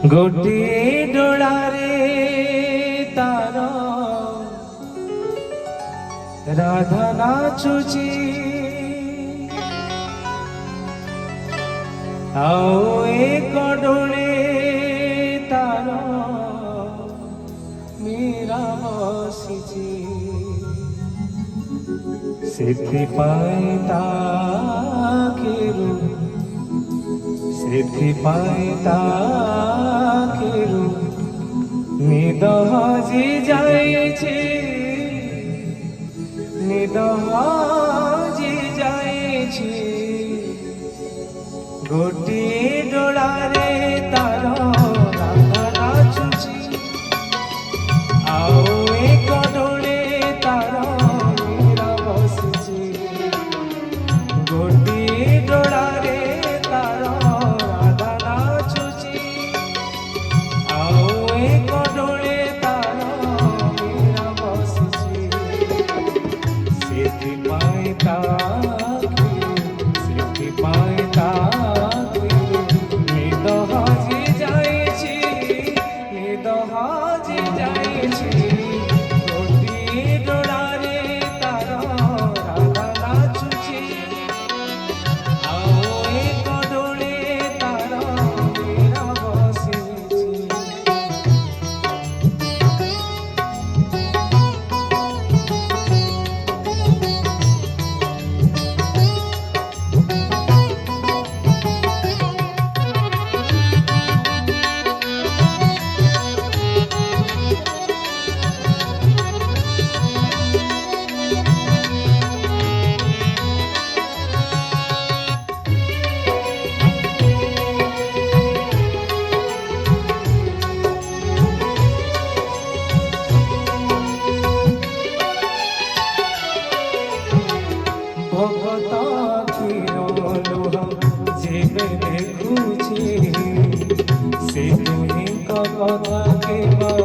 गोटे डोलारे तार राधा नाचुची आओ एक डोले तार मीरा बसिची ସେଥିପାଇଁ ତାକେରୁ ନିଦ ହଜି ଯାଇଛି ଗୋଟିଏ ଡୋଳାରେ ତାର ରାଧା ନାଚୁଛି ଆଉ ଏକ ଡୋଳେ ତାର ମୀରା ବସିଛି ଗୋଟିଏ ଡୋଳାରେ ତାର ରାଧା ନାଚୁଛି ଆଉ ଏକ ଡୋଳେ ତାର ମୀରା ବସିଛି ସେଥିପାଇଁ ନିଦ ହଜି ଯାଇଛି ଗୋଟିଏ ଡୋଳାରେ ତାର ରାଧା ନାଚୁଛି ଆଉ ଏକ ଡୋଳେ ତାର ମୀରା ବସିଛି। ভগত ক্ষীরলোহ যেবে দেখুছি সে দুহিଙ୍କ କଥା କେବଳ